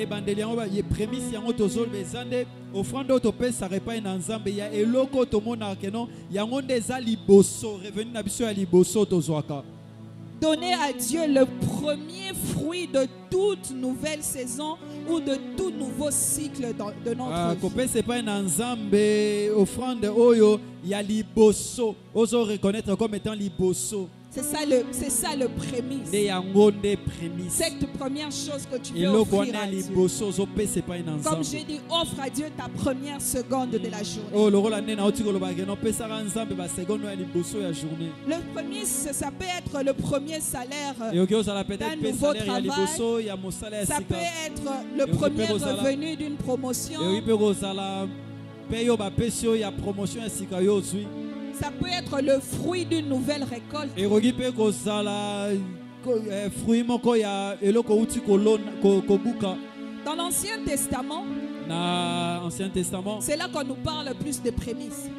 e bandeli yango ba ye prémisse yango tozol bezande offrande to pesa repa na nzambe ya eloko to mona keno yango ndeza liboso revenu na biso ya liboso tozwaka. Donner à Dieu le premier fruit de toute nouvelle saison ou de tout nouveau cycle de notre vie. Kopesa pa na nzambe offrande oyo ya liboso ozo reconnaître comme étant liboso. C'est ça le prémisse. Cette première chose que tu veux offrir à Dieu. Comme j'ai dit, offre à Dieu ta première seconde de la journée. Le premier, ça peut être le premier salaire d'un nouveau travail. Ça peut être le premier revenu d'une promotion. Ça peut être le fruit d'une nouvelle récolte. Dans l'Ancien Testament, c'est là qu'on nous parle plus de prémices.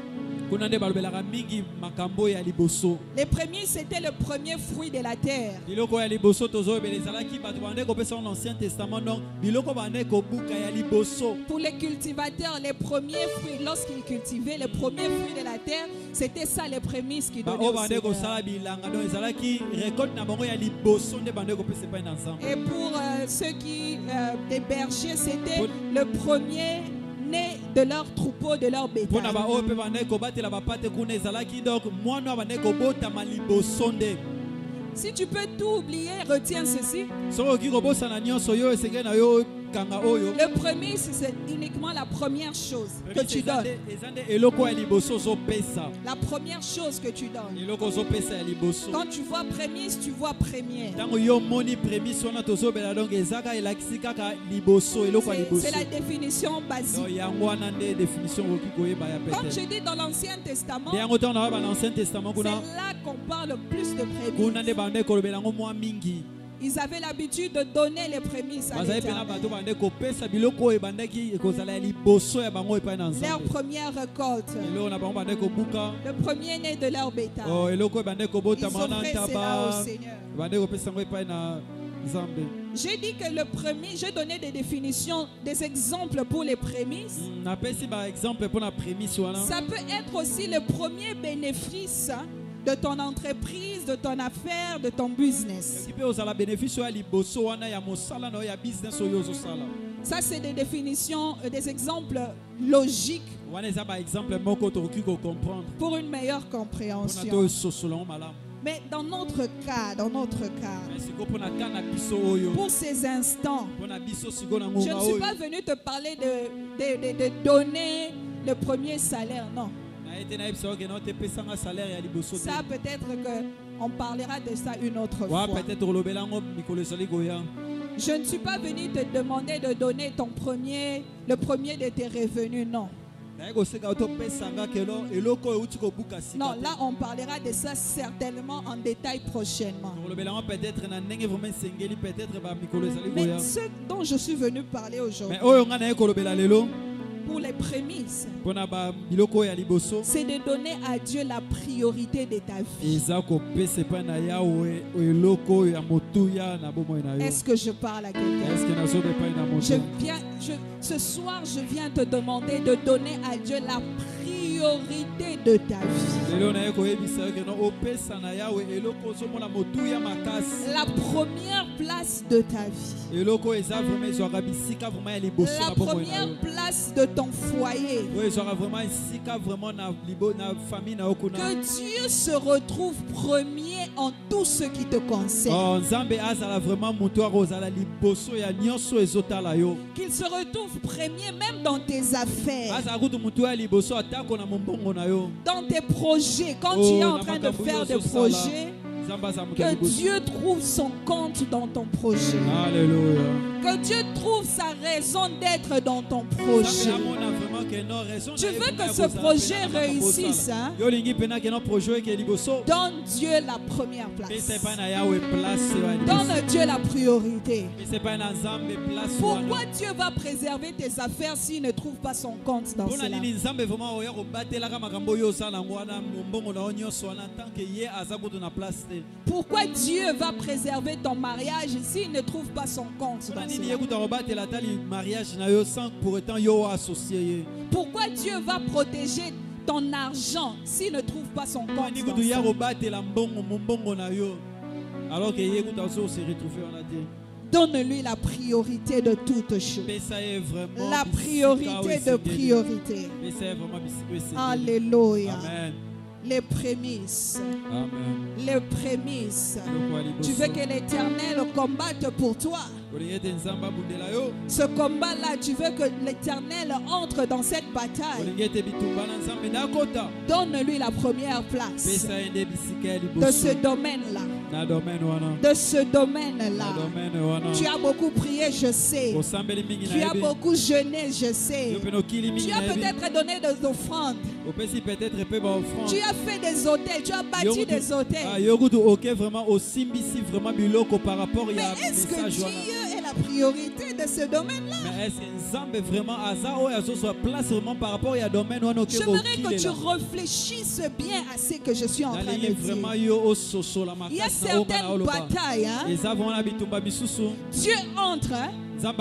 Les prémices, c'était le premier fruit de la terre. Pour les cultivateurs, les premiers fruits, lorsqu'ils cultivaient les premiers fruits de la terre, c'était ça les prémices qui donnaient au Seigneur. Et pour ceux qui des bergers, c'était le premier né de leur troupeau, de leur bétail. Si tu peux tout oublier, retiens ceci. Le premier, c'est uniquement la première chose que tu donnes. La première chose que tu donnes. Quand tu vois prémisse, tu vois première. C'est la définition basique. Comme je dis dans l'Ancien Testament, c'est là qu'on parle plus de prémices. Ils avaient l'habitude de donner les prémices à l'Éternel. Leur première récolte, le premier né de leur bétail, ils offraient cela au Seigneur. J'ai dit que le premier, j'ai donné des définitions, des exemples pour les prémices. Ça peut être aussi le premier bénéfice de ton entreprise, de ton affaire, de ton business. Ça, c'est des définitions, des exemples logiques pour une meilleure compréhension. Mais dans notre cas, pour ces instants, je ne suis pas venu te parler de donner le premier salaire, non. Ça, peut-être qu'on parlera de ça une autre fois. Je ne suis pas venu te demander de donner le premier de tes revenus, non. Non, là on parlera de ça certainement en détail prochainement. Mais ce dont je suis venu parler aujourd'hui, pour les prémices, c'est de donner à Dieu la priorité de ta vie. Est-ce que je parle à quelqu'un? Ce soir, je viens te demander de donner à Dieu la priorité de ta vie. La première place de ta vie. La première place de ton foyer. Que Dieu se retrouve premier en tout ce qui te concerne. Qu'il se retrouve premier même dans tes affaires. Dans tes projets, quand tu es en train de faire des projets, que Dieu trouve son compte dans ton projet. Alléluia. Que Dieu trouve sa raison d'être dans ton projet. Tu veux que ce projet réussisse, hein? Donne Dieu la première place. Donne Dieu la priorité. Pourquoi Dieu va préserver tes affaires s'il ne trouve pas son compte dans cela? Pourquoi Dieu va préserver ton mariage s'il ne trouve pas son compte dans cela? Pourquoi Dieu va protéger ton argent s'il ne trouve pas son compte dans cela? Donne-lui la priorité de toutes choses. La priorité de priorité. Alléluia. Amen. Les prémices. Amen. Les prémices. Tu veux que l'Éternel combatte pour toi. Ce combat-là, tu veux que l'Éternel entre dans cette bataille. Donne-lui la première place de ce domaine-là. De ce domaine-là. Tu as beaucoup prié, je sais. Tu as beaucoup jeûné, je sais. Tu as peut-être donné des offrandes. Tu as fait des hôtels, tu as bâti des hôtels. Mais est-ce que Dieu est la priorité de ce domaine-là? J'aimerais que tu réfléchisses bien à ce que je suis en train de dire. Il y a certaines batailles. Dieu entre. Quand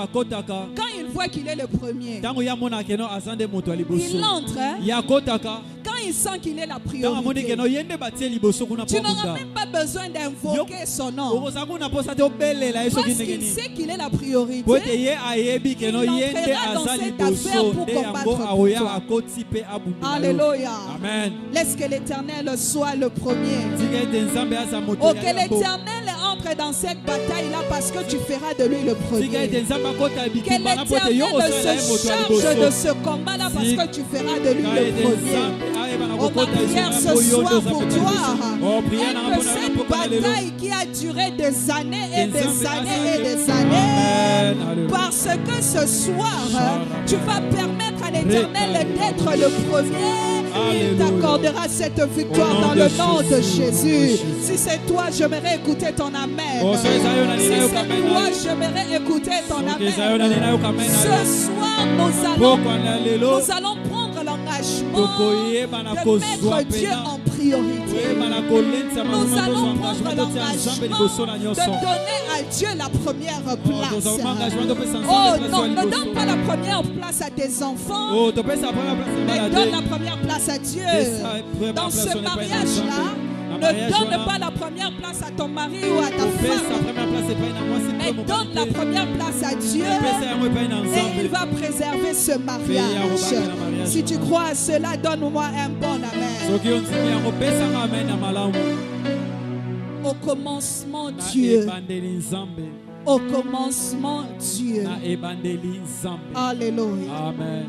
il voit qu'il est le premier, il entre. Quand il sent qu'il est la priorité, tu n'auras même pas besoin d'invoquer son nom. Parce qu'il sait qu'il est la priorité, il entrera dans cette affaire pour combattre pour toi. Alléluia. Amen. Laisse que l'Éternel soit le premier. Oh, que l'Éternel entre dans cette bataille-là parce que tu feras de lui le premier. Que l'Éternel se charge de ce combat-là parce que tu feras de lui le premier. Oh, ma prière ce soir pour toi est que cette bataille qui a duré des années et des années et des années, parce que ce soir, tu vas permettre à l'Éternel d'être le premier. Il t'accordera cette victoire dans le nom de Jésus. Si c'est toi, j'aimerais écouter ton amen. Si c'est toi, j'aimerais écouter ton amen. Ce soir, nous allons prendre l'engagement de mettre Dieu en priorité. Nous allons prendre l'engagement de donner à Dieu la première place. Oh non, ne donne pas la première place à tes enfants, mais donne la première place à Dieu. Dans ce mariage-là, ne donne pas la première place à ton mari ou à ta femme, mais donne la première place à Dieu et il va préserver ce mariage. Si tu crois à cela, donne-moi un bon amen. Au commencement, Dieu. Au commencement, Dieu. Alléluia. Amen.